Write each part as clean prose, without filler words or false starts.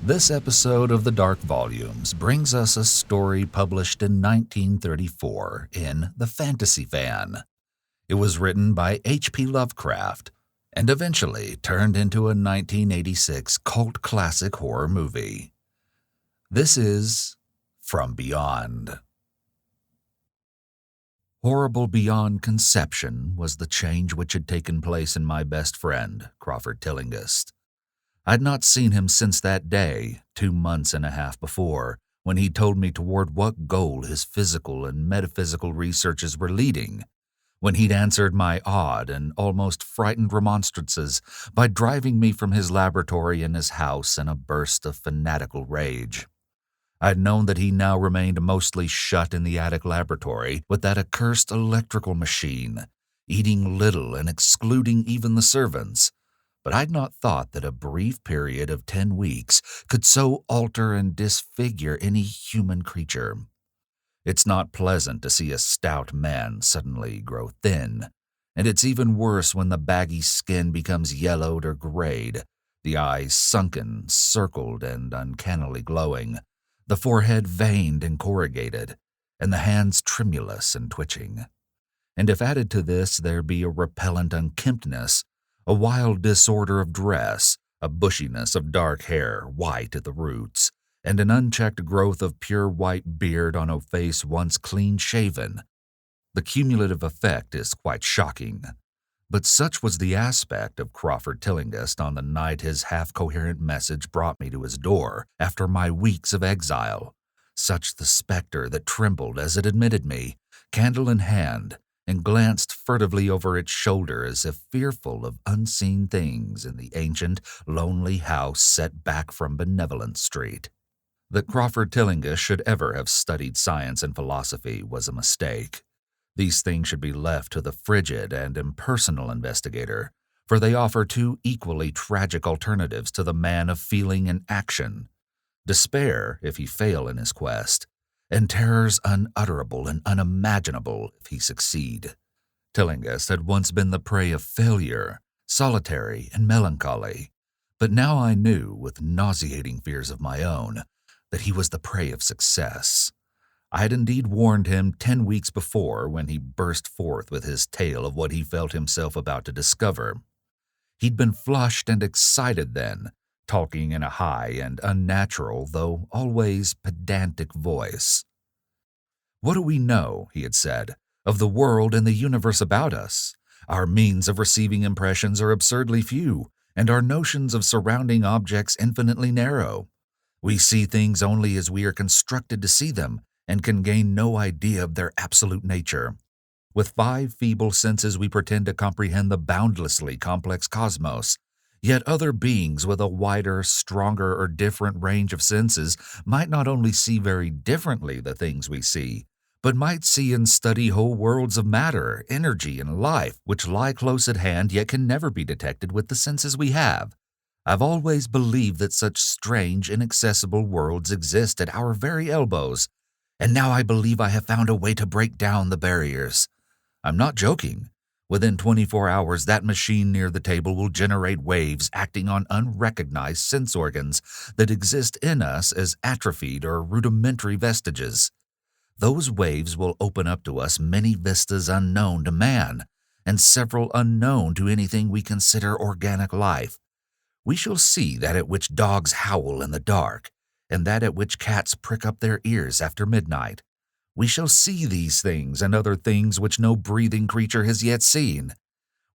This episode of the Dark Volumes brings us a story published in 1934 in The Fantasy Fan. It was written by H.P. Lovecraft and eventually turned into a 1986 cult classic horror movie. This is From Beyond. Horrible beyond conception was the change which had taken place in my best friend, Crawford Tillinghast. I'd not seen him since that day, 2 months and a half before, when he told me toward what goal his physical and metaphysical researches were leading, when he'd answered my odd and almost frightened remonstrances by driving me from his laboratory and his house in a burst of fanatical rage. I'd known that he now remained mostly shut in the attic laboratory with that accursed electrical machine, eating little and excluding even the servants, but I'd not thought that a brief period of 10 weeks could so alter and disfigure any human creature. It's not pleasant to see a stout man suddenly grow thin, and it's even worse when the baggy skin becomes yellowed or grayed, the eyes sunken, circled, and uncannily glowing, the forehead veined and corrugated, and the hands tremulous and twitching. And if added to this there be a repellent unkemptness, a wild disorder of dress, a bushiness of dark hair, white at the roots, and an unchecked growth of pure white beard on a face once clean-shaven, the cumulative effect is quite shocking. But such was the aspect of Crawford Tillinghast on the night his half-coherent message brought me to his door after my weeks of exile, such the specter that trembled as it admitted me, candle in hand, and glanced furtively over its shoulder as if fearful of unseen things in the ancient, lonely house set back from Benevolent Street. That Crawford Tillinghast should ever have studied science and philosophy was a mistake. These things should be left to the frigid and impersonal investigator, for they offer two equally tragic alternatives to the man of feeling and action: despair if he fail in his quest, and terrors unutterable and unimaginable if he succeed. Tillinghast had once been the prey of failure, solitary and melancholy, but now I knew, with nauseating fears of my own, that he was the prey of success. I had indeed warned him 10 weeks before when he burst forth with his tale of what he felt himself about to discover. He'd been flushed and excited then, talking in a high and unnatural, though always pedantic voice. "What do we know," he had said, "of the world and the universe about us? Our means of receiving impressions are absurdly few, and our notions of surrounding objects infinitely narrow. We see things only as we are constructed to see them, and can gain no idea of their absolute nature. With 5 feeble senses we pretend to comprehend the boundlessly complex cosmos, yet other beings with a wider, stronger, or different range of senses might not only see very differently the things we see, but might see and study whole worlds of matter, energy, and life, which lie close at hand yet can never be detected with the senses we have. I've always believed that such strange, inaccessible worlds exist at our very elbows, and now I believe I have found a way to break down the barriers. I'm not joking. Within 24 hours, that machine near the table will generate waves acting on unrecognized sense organs that exist in us as atrophied or rudimentary vestiges. Those waves will open up to us many vistas unknown to man, and several unknown to anything we consider organic life. We shall see that at which dogs howl in the dark, and that at which cats prick up their ears after midnight. We shall see these things and other things which no breathing creature has yet seen.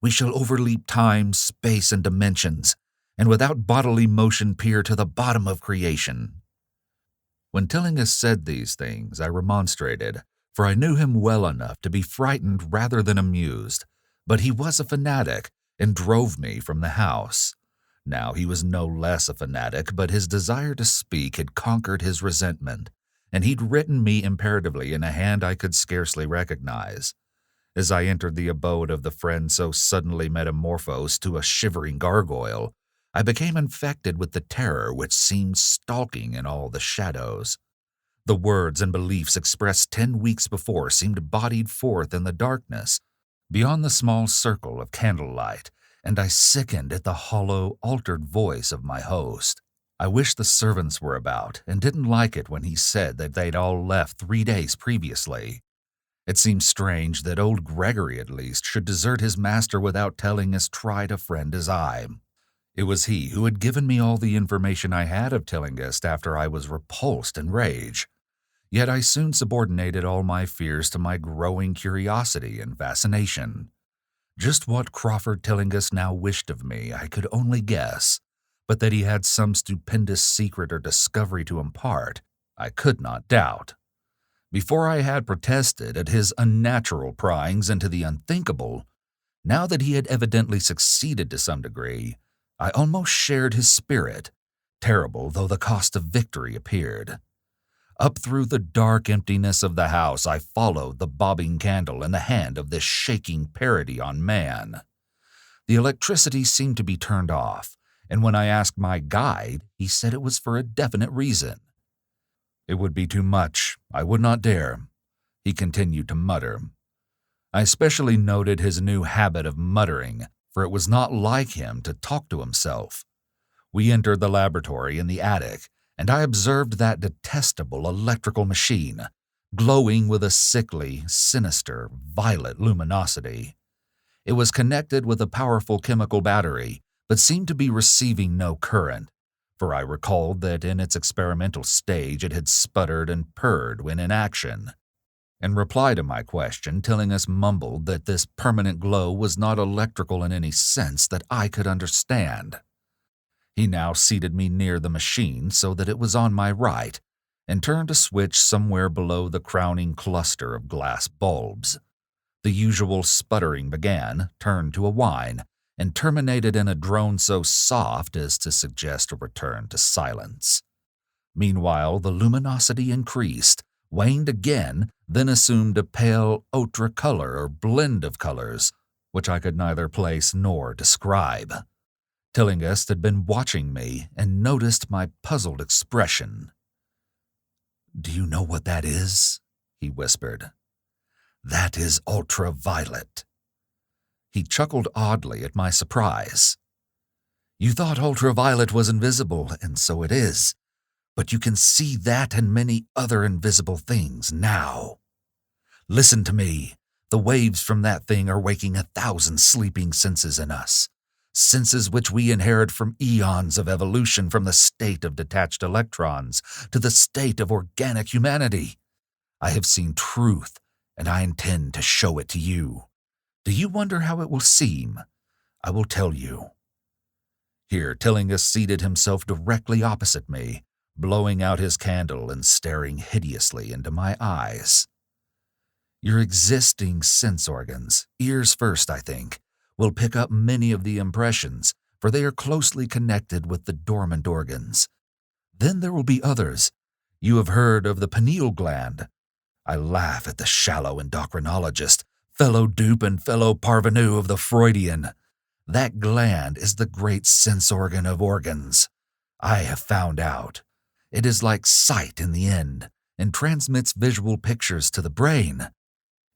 We shall overleap time, space, and dimensions, and without bodily motion peer to the bottom of creation." When Tillinghast said these things, I remonstrated, for I knew him well enough to be frightened rather than amused, but he was a fanatic and drove me from the house. Now he was no less a fanatic, but his desire to speak had conquered his resentment, and he'd written me imperatively in a hand I could scarcely recognize. As I entered the abode of the friend so suddenly metamorphosed to a shivering gargoyle, I became infected with the terror which seemed stalking in all the shadows. The words and beliefs expressed 10 weeks before seemed bodied forth in the darkness, beyond the small circle of candlelight, and I sickened at the hollow, altered voice of my host. I wish the servants were about and didn't like it when he said that they'd all left 3 days previously. It seems strange that old Gregory, at least, should desert his master without telling as tried a friend as I. It was he who had given me all the information I had of Tillinghast after I was repulsed in rage. Yet I soon subordinated all my fears to my growing curiosity and fascination. Just what Crawford Tillinghast now wished of me I could only guess, but that he had some stupendous secret or discovery to impart, I could not doubt. Before I had protested at his unnatural pryings into the unthinkable, now that he had evidently succeeded to some degree, I almost shared his spirit, terrible though the cost of victory appeared. Up through the dark emptiness of the house I followed the bobbing candle in the hand of this shaking parody on man. The electricity seemed to be turned off, and when I asked my guide, he said it was for a definite reason. It would be too much. I would not dare. He continued to mutter. I especially noted his new habit of muttering, for it was not like him to talk to himself. We entered the laboratory in the attic, and I observed that detestable electrical machine, glowing with a sickly, sinister, violet luminosity. It was connected with a powerful chemical battery, but seemed to be receiving no current, for I recalled that in its experimental stage it had sputtered and purred when in action. In reply to my question, Tillinghast mumbled that this permanent glow was not electrical in any sense that I could understand. He now seated me near the machine so that it was on my right, and turned a switch somewhere below the crowning cluster of glass bulbs. The usual sputtering began, turned to a whine, and terminated in a drone so soft as to suggest a return to silence. Meanwhile, the luminosity increased, waned again, then assumed a pale ochre color or blend of colors, which I could neither place nor describe. Tillinghast had been watching me and noticed my puzzled expression. "Do you know what that is?" he whispered. "That is ultraviolet." He chuckled oddly at my surprise. "You thought ultraviolet was invisible, and so it is, but you can see that and many other invisible things now. Listen to me. The waves from that thing are waking 1,000 sleeping senses in us, senses which we inherit from eons of evolution from the state of detached electrons to the state of organic humanity. I have seen truth, and I intend to show it to you. Do you wonder how it will seem? I will tell you." Here Tillinghast seated himself directly opposite me, blowing out his candle and staring hideously into my eyes. "Your existing sense organs, ears first, I think, will pick up many of the impressions, for they are closely connected with the dormant organs. Then there will be others. You have heard of the pineal gland. I laugh at the shallow endocrinologist, fellow dupe and fellow parvenu of the Freudian. That gland is the great sense organ of organs. I have found out. It is like sight in the end, and transmits visual pictures to the brain.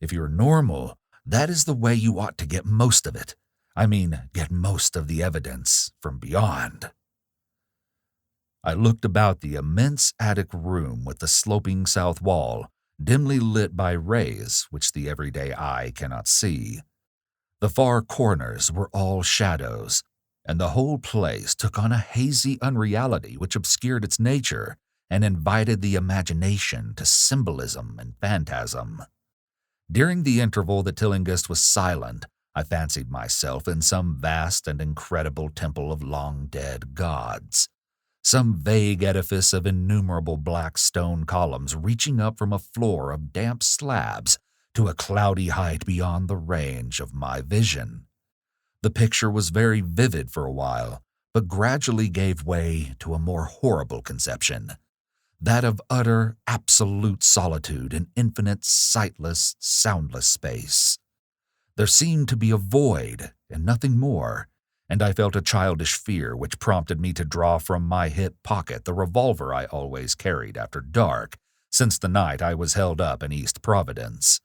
If you're normal, that is the way you ought to get most of it. I mean, get most of the evidence from beyond." I looked about the immense attic room with the sloping south wall, dimly lit by rays which the everyday eye cannot see. The far corners were all shadows, and the whole place took on a hazy unreality which obscured its nature and invited the imagination to symbolism and phantasm. During the interval that Tillinghast was silent, I fancied myself in some vast and incredible temple of long-dead gods, some vague edifice of innumerable black stone columns reaching up from a floor of damp slabs to a cloudy height beyond the range of my vision. The picture was very vivid for a while, but gradually gave way to a more horrible conception, that of utter, absolute solitude in infinite, sightless, soundless space. There seemed to be a void and nothing more, and I felt a childish fear which prompted me to draw from my hip pocket the revolver I always carried after dark, since the night I was held up in East Providence.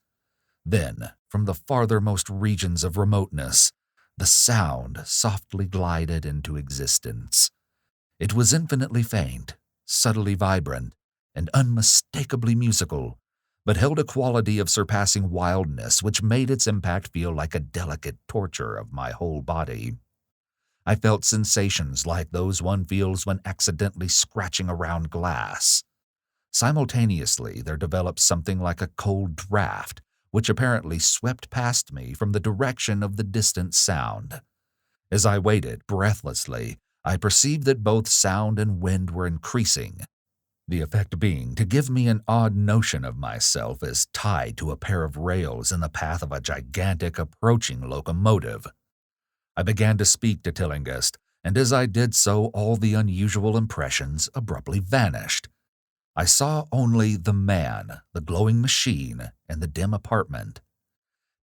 Then, from the farthermost regions of remoteness, the sound softly glided into existence. It was infinitely faint, subtly vibrant, and unmistakably musical, but held a quality of surpassing wildness which made its impact feel like a delicate torture of my whole body. I felt sensations like those one feels when accidentally scratching around glass. Simultaneously, there developed something like a cold draft, which apparently swept past me from the direction of the distant sound. As I waited breathlessly, I perceived that both sound and wind were increasing, the effect being to give me an odd notion of myself as tied to a pair of rails in the path of a gigantic approaching locomotive. I began to speak to Tillinghast, and as I did so all the unusual impressions abruptly vanished. I saw only the man, the glowing machine, and the dim apartment.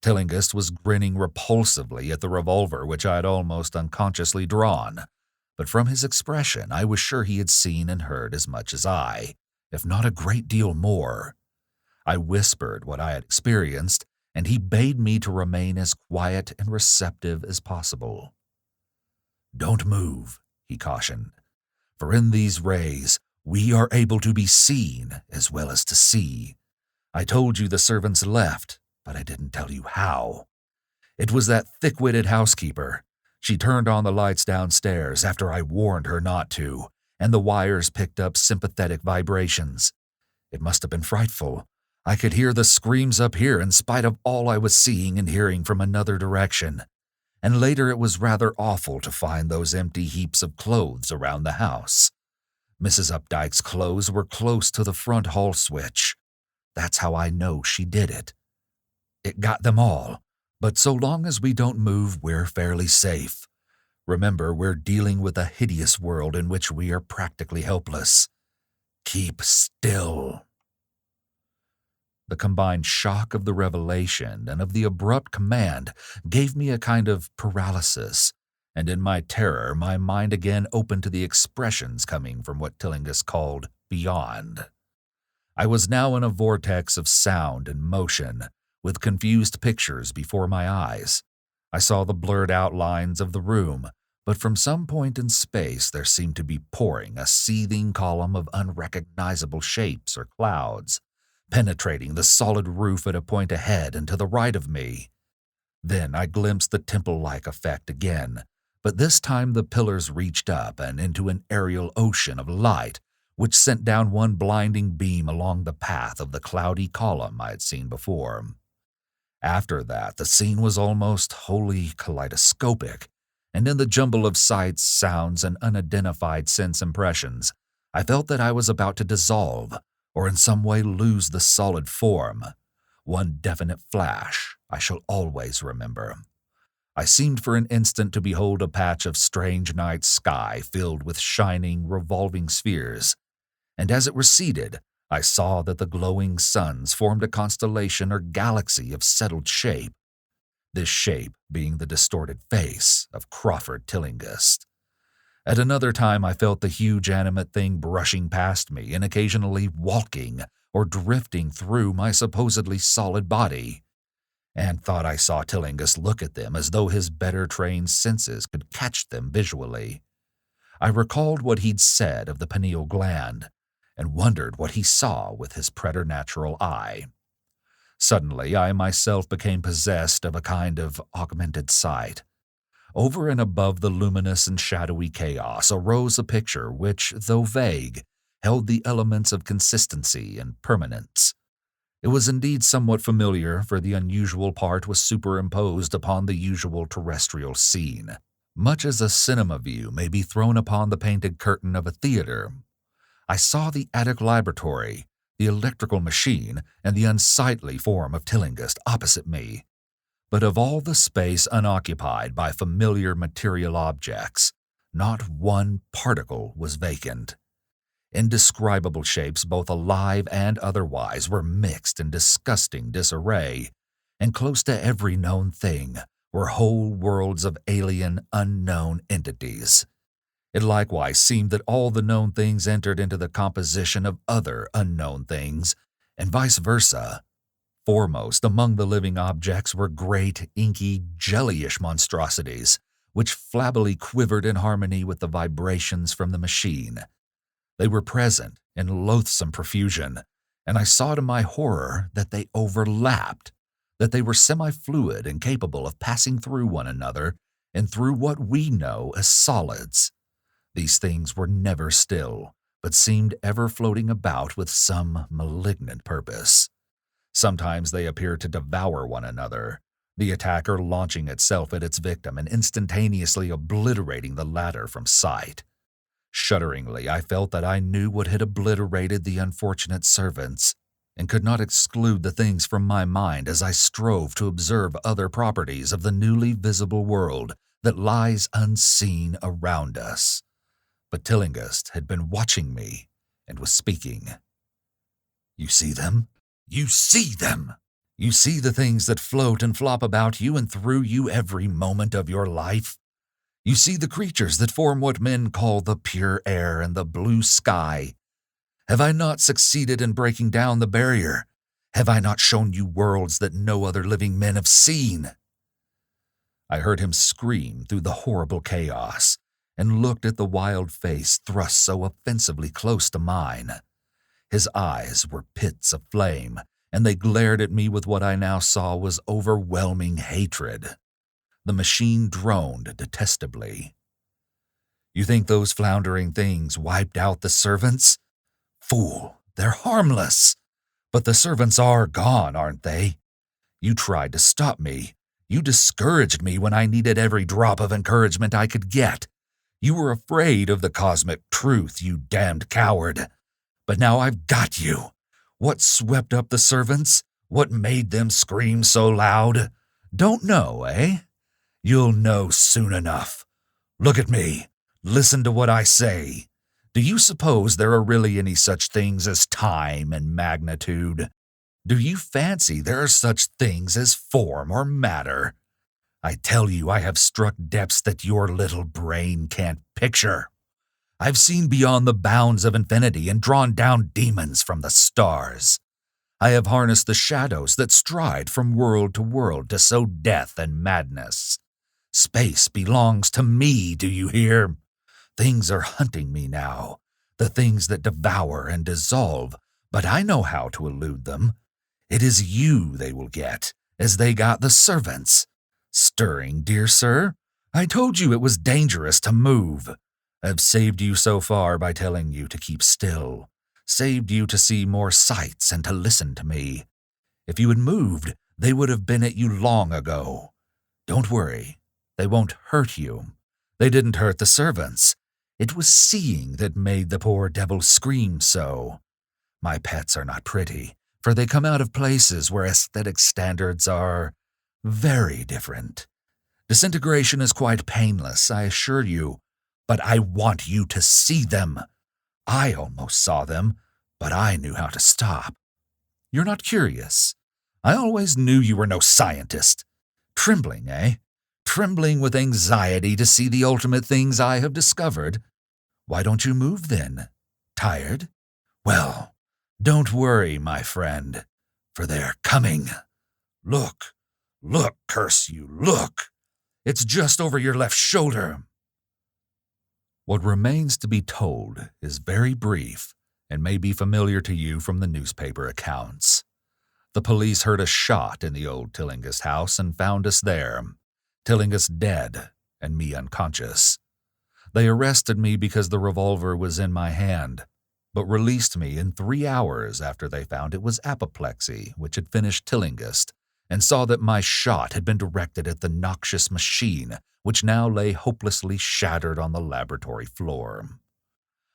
Tillinghast was grinning repulsively at the revolver which I had almost unconsciously drawn, but from his expression I was sure he had seen and heard as much as I, if not a great deal more. I whispered what I had experienced, and he bade me to remain as quiet and receptive as possible. "Don't move," he cautioned, "for in these rays we are able to be seen as well as to see. I told you the servants left, but I didn't tell you how. It was that thick-witted housekeeper. She turned on the lights downstairs after I warned her not to, and the wires picked up sympathetic vibrations. It must have been frightful. I could hear the screams up here in spite of all I was seeing and hearing from another direction. And later it was rather awful to find those empty heaps of clothes around the house. Mrs. Updike's clothes were close to the front hall switch. That's how I know she did it. It got them all, but so long as we don't move, we're fairly safe. Remember, we're dealing with a hideous world in which we are practically helpless. Keep still." The combined shock of the revelation and of the abrupt command gave me a kind of paralysis, and in my terror my mind again opened to the expressions coming from what Tillinghast called beyond. I was now in a vortex of sound and motion, with confused pictures before my eyes. I saw the blurred outlines of the room, but from some point in space there seemed to be pouring a seething column of unrecognizable shapes or clouds, penetrating the solid roof at a point ahead and to the right of me. Then I glimpsed the temple-like effect again, but this time the pillars reached up and into an aerial ocean of light, which sent down one blinding beam along the path of the cloudy column I had seen before. After that, the scene was almost wholly kaleidoscopic, and in the jumble of sights, sounds, and unidentified sense impressions, I felt that I was about to dissolve, or in some way lose the solid form. One definite flash I shall always remember. I seemed for an instant to behold a patch of strange night sky filled with shining, revolving spheres, and as it receded, I saw that the glowing suns formed a constellation or galaxy of settled shape, this shape being the distorted face of Crawford Tillinghast. At another time I felt the huge animate thing brushing past me and occasionally walking or drifting through my supposedly solid body, and thought I saw Tillinghast look at them as though his better-trained senses could catch them visually. I recalled what he'd said of the pineal gland, and wondered what he saw with his preternatural eye. Suddenly I myself became possessed of a kind of augmented sight. Over and above the luminous and shadowy chaos arose a picture which, though vague, held the elements of consistency and permanence. It was indeed somewhat familiar, for the unusual part was superimposed upon the usual terrestrial scene, much as a cinema view may be thrown upon the painted curtain of a theater. I saw the attic laboratory, the electrical machine, and the unsightly form of Tillinghast opposite me. But of all the space unoccupied by familiar material objects, not one particle was vacant. Indescribable shapes, both alive and otherwise, were mixed in disgusting disarray, and close to every known thing were whole worlds of alien, unknown entities. It likewise seemed that all the known things entered into the composition of other unknown things, and vice versa. Foremost among the living objects were great, inky, jellyish monstrosities, which flabbily quivered in harmony with the vibrations from the machine. They were present in loathsome profusion, and I saw to my horror that they overlapped, that they were semi-fluid and capable of passing through one another and through what we know as solids. These things were never still, but seemed ever floating about with some malignant purpose. Sometimes they appeared to devour one another, the attacker launching itself at its victim and instantaneously obliterating the latter from sight. Shudderingly, I felt that I knew what had obliterated the unfortunate servants, and could not exclude the things from my mind as I strove to observe other properties of the newly visible world that lies unseen around us. But Tillinghast had been watching me and was speaking. "You see them? You see them! You see the things that float and flop about you and through you every moment of your life. You see the creatures that form what men call the pure air and the blue sky. Have I not succeeded in breaking down the barrier? Have I not shown you worlds that no other living men have seen?" I heard him scream through the horrible chaos, and looked at the wild face thrust so offensively close to mine. His eyes were pits of flame, and they glared at me with what I now saw was overwhelming hatred. The machine droned detestably. "You think those floundering things wiped out the servants? Fool, they're harmless. But the servants are gone, aren't they? You tried to stop me. You discouraged me when I needed every drop of encouragement I could get. You were afraid of the cosmic truth, you damned coward. But now I've got you. What swept up the servants? What made them scream so loud? Don't know, eh? You'll know soon enough. Look at me. Listen to what I say. Do you suppose there are really any such things as time and magnitude? Do you fancy there are such things as form or matter? I tell you, I have struck depths that your little brain can't picture. I've seen beyond the bounds of infinity and drawn down demons from the stars. I have harnessed the shadows that stride from world to world to sow death and madness. Space belongs to me, do you hear? Things are hunting me now, the things that devour and dissolve, but I know how to elude them. It is you they will get, as they got the servants. Stirring, dear sir? I told you it was dangerous to move. I've saved you so far by telling you to keep still, saved you to see more sights and to listen to me. If you had moved, they would have been at you long ago. Don't worry, they won't hurt you. They didn't hurt the servants. It was seeing that made the poor devil scream so. My pets are not pretty, for they come out of places where aesthetic standards are very different. Disintegration is quite painless, I assure you, but I want you to see them. I almost saw them, but I knew how to stop. You're not curious. I always knew you were no scientist. Trembling, eh? Trembling with anxiety to see the ultimate things I have discovered. Why don't you move then? Tired? Well, don't worry, my friend, for they're coming. Look, look, curse you, look. It's just over your left shoulder. What remains to be told is very brief and may be familiar to you from the newspaper accounts. The police heard a shot in the old Tillinghast house and found us there, Tillinghast dead and me unconscious. They arrested me because the revolver was in my hand, but released me in 3 hours after they found it was apoplexy which had finished Tillinghast, and saw that my shot had been directed at the noxious machine which now lay hopelessly shattered on the laboratory floor.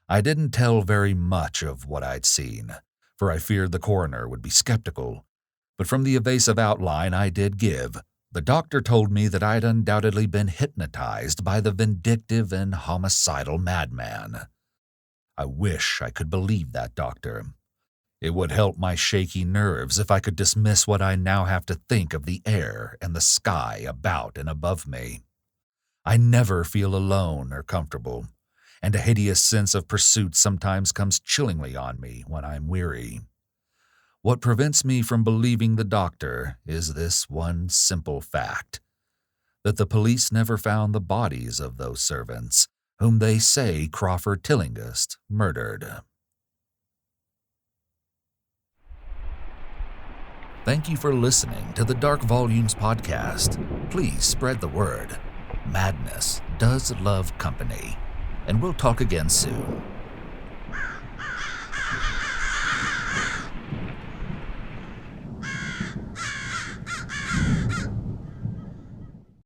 I didn't tell very much of what I'd seen, for I feared the coroner would be skeptical, but from the evasive outline I did give, the doctor told me that I'd undoubtedly been hypnotized by the vindictive and homicidal madman. I wish I could believe that doctor. It would help my shaky nerves if I could dismiss what I now have to think of the air and the sky about and above me. I never feel alone or comfortable, and a hideous sense of pursuit sometimes comes chillingly on me when I'm weary. What prevents me from believing the doctor is this one simple fact. that the police never found the bodies of those servants whom they say Crawford Tillinghast murdered. Thank you for listening to the Dark Volumes podcast. Please spread the word. Madness does love company, and we'll talk again soon.